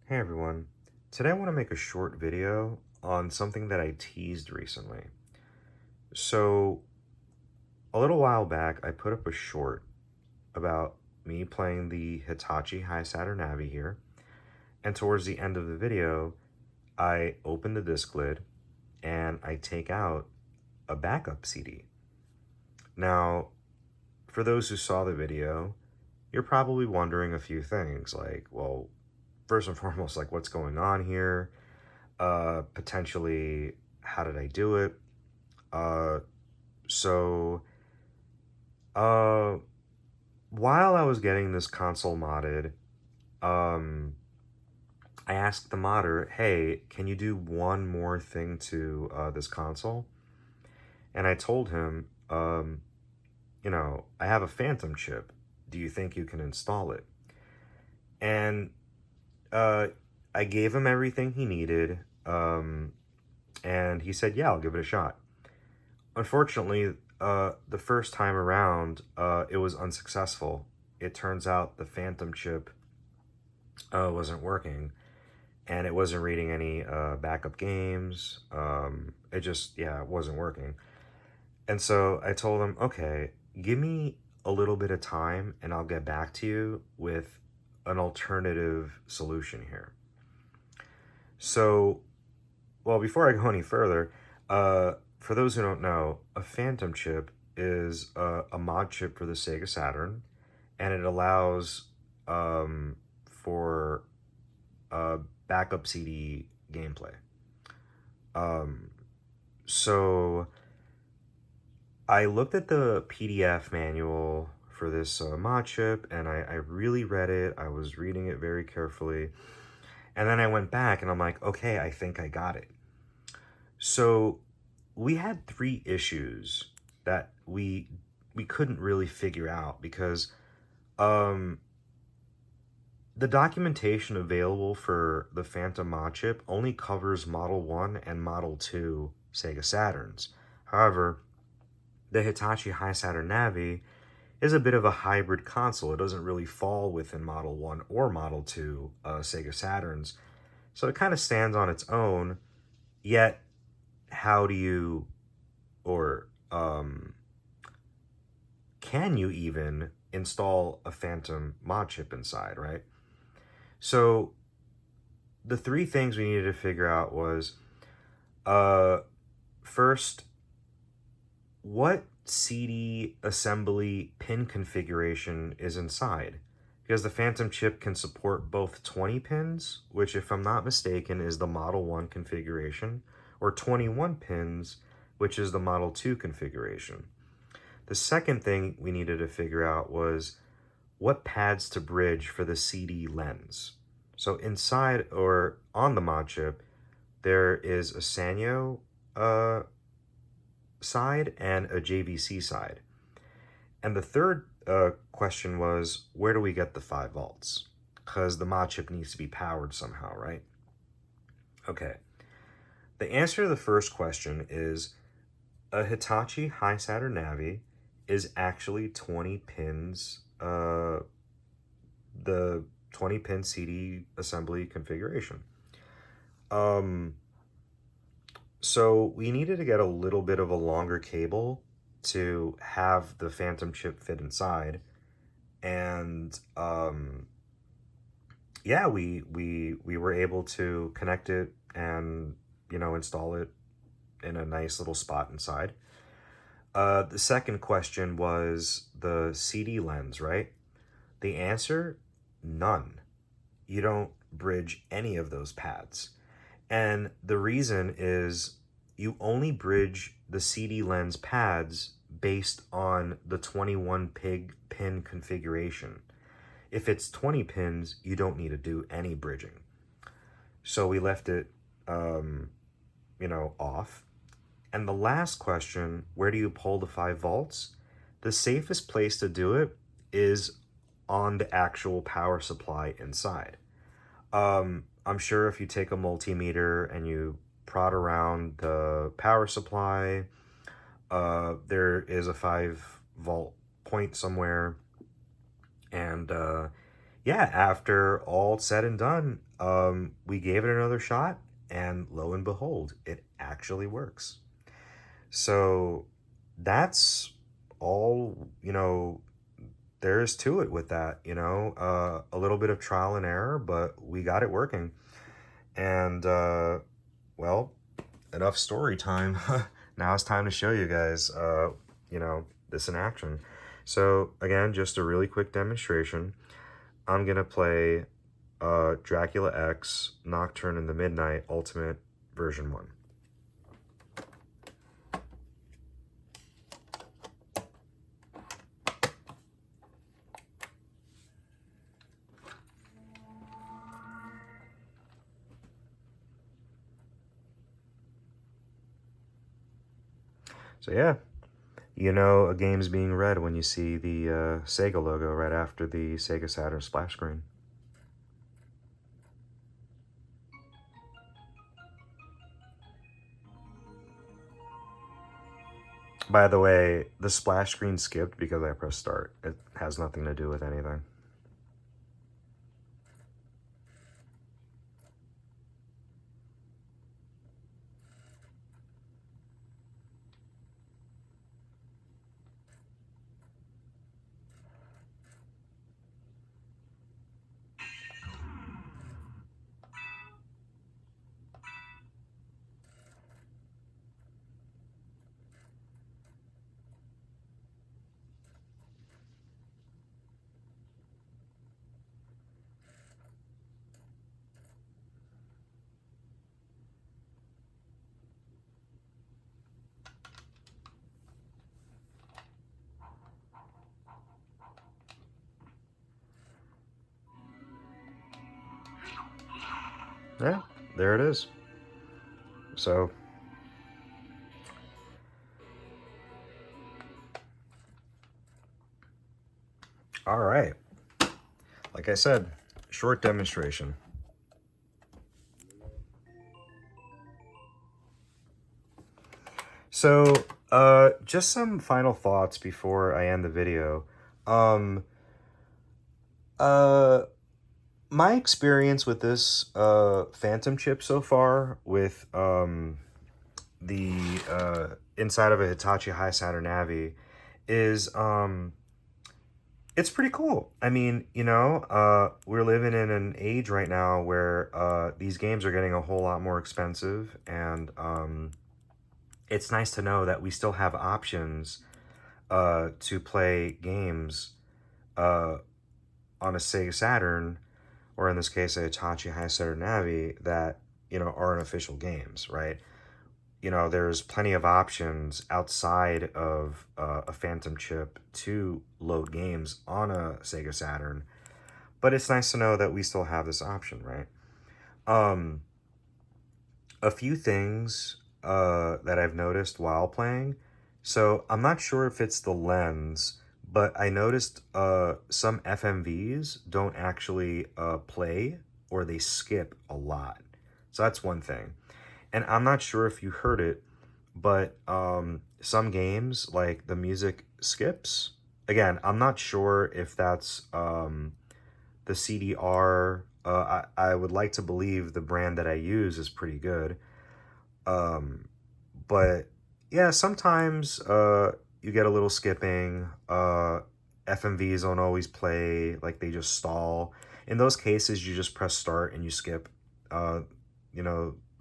Hey everyone, today I want to make a short video on something that I teased recently. So, a little while back, I put up a short about me playing the Hitachi Hi Saturn Navi here, and towards the end of the video, I open the disc lid and I take out a backup CD. Now, for those who saw the video, you're probably wondering a few things like, well, first and foremost, like what's going on here? Potentially, how did I do it? Uh, so, uh, while I was getting this console modded, um, I asked the modder, hey, can you do one more thing to this console? And I told him, I have a Phantom chip. Do you think you can install it? And uh, I gave him everything he needed, and he said, yeah, I'll give it a shot. Unfortunately, the first time around, it was unsuccessful. It turns out the Phantom chip wasn't working, and it wasn't reading any backup games. It just, yeah, it wasn't working. And so I told him, okay, give me a little bit of time, and I'll get back to you with an alternative solution here. So, well, before I go any further, for those who don't know, a Phantom chip is a mod chip for the Sega Saturn, and it allows for backup CD gameplay. So I looked at the PDF manual for this mod chip, and I really read it. I was reading it very carefully. And then I went back and I'm like, okay, I think I got it. So we had three issues that we couldn't really figure out because the documentation available for the Phantom mod chip only covers Model 1 and Model 2 Sega Saturns. However, the Hitachi Hi Saturn Navi is a bit of a hybrid console. It doesn't really fall within Model 1 or Model 2 Sega Saturns. So it kind of stands on its own, yet how do you, or can you even install a Phantom mod chip inside, right? So the three things we needed to figure out was, first, what CD assembly pin configuration is inside? Because the Phantom chip can support both 20 pins, which if I'm not mistaken is the Model 1 configuration, or 21 pins, which is the Model 2 configuration. The second thing we needed to figure out was what pads to bridge for the CD lens. So inside or on the mod chip, there is a Sanyo side and a JVC side. And the third question was, where do we get the 5 volts? Because the mod chip needs to be powered somehow, right? Okay. The answer to the first question is a Hitachi Hi Saturn Navi is actually 20 pins, the 20 pin CD assembly configuration. So we needed to get a little bit of a longer cable to have the Phantom chip fit inside. And yeah, we were able to connect it and, install it in a nice little spot inside. The second question was the CD lens, right? The answer, none. You don't bridge any of those pads. And the reason is you only bridge the CD lens pads based on the 21 pin configuration. If it's 20 pins, you don't need to do any bridging. So we left it, off. And the last question, where do you pull the 5 volts? The safest place to do it is on the actual power supply inside. I'm sure if you take a multimeter and you prod around the power supply, there is a 5 volt point somewhere. And yeah, after all said and done, we gave it another shot, and lo and behold, it actually works. So that's all, there is to it with that, a little bit of trial and error, but we got it working. And, well, enough story time. Now it's time to show you guys, this in action. So again, just a really quick demonstration. I'm gonna play Dracula X Nocturne in the Midnight Ultimate version 1. So yeah, a game's being read when you see the Sega logo right after the Sega Saturn splash screen. By the way, the splash screen skipped because I pressed start. It has nothing to do with anything. Yeah, there it is. So, all right. Like I said, short demonstration. So, just some final thoughts before I end the video. Um, uh, my experience with this Phantom chip so far with the inside of a Hitachi Hi Saturn Navi is it's pretty cool. I mean, we're living in an age right now where these games are getting a whole lot more expensive, and it's nice to know that we still have options to play games on a Sega Saturn, or in this case, a Hitachi Hi Saturn Navi, that, aren't official games, right? There's plenty of options outside of a Phantom chip to load games on a Sega Saturn, but it's nice to know that we still have this option, right? A few things that I've noticed while playing. So I'm not sure if it's the lens, but I noticed some FMVs don't actually play, or they skip a lot. So that's one thing. And I'm not sure if you heard it, but some games, like, the music skips. Again, I'm not sure if that's the CDR. I would like to believe the brand that I use is pretty good. But yeah, sometimes you get a little skipping. FMVs don't always play, like, they just stall. In those cases, you just press start and you skip,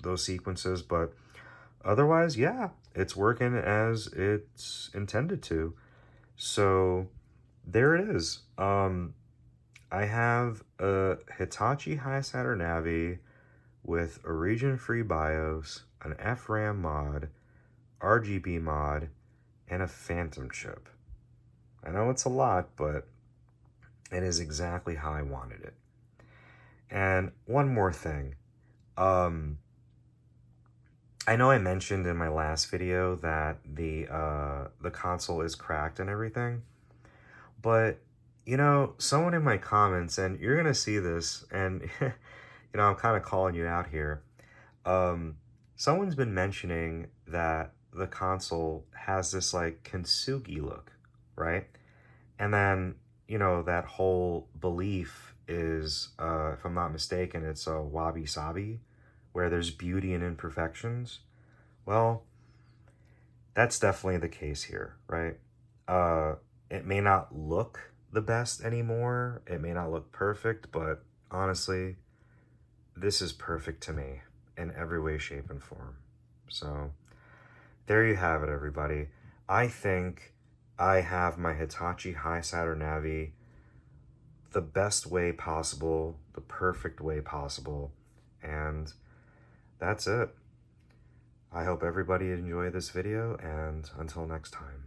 those sequences. But otherwise, yeah, it's working as it's intended to. So there it is. I have a Hitachi Hi Saturn Navi with a region-free BIOS, an FRAM mod, RGB mod, and a Phantom chip. I know it's a lot, but it is exactly how I wanted it. And one more thing. I know I mentioned in my last video that the console is cracked and everything, but someone in my comments, and you're gonna see this, and I'm kind of calling you out here. Someone's been mentioning that the console has this, like, kintsugi look, right? And then that whole belief is, if I'm not mistaken, it's a wabi-sabi, where there's beauty in imperfections. Well, that's definitely the case here, right? It may not look the best anymore. It may not look perfect, but honestly, this is perfect to me in every way, shape, and form. So there you have it, everybody. I think I have my Hitachi Hi Saturn Navi the best way possible, the perfect way possible, and that's it. I hope everybody enjoyed this video, and until next time.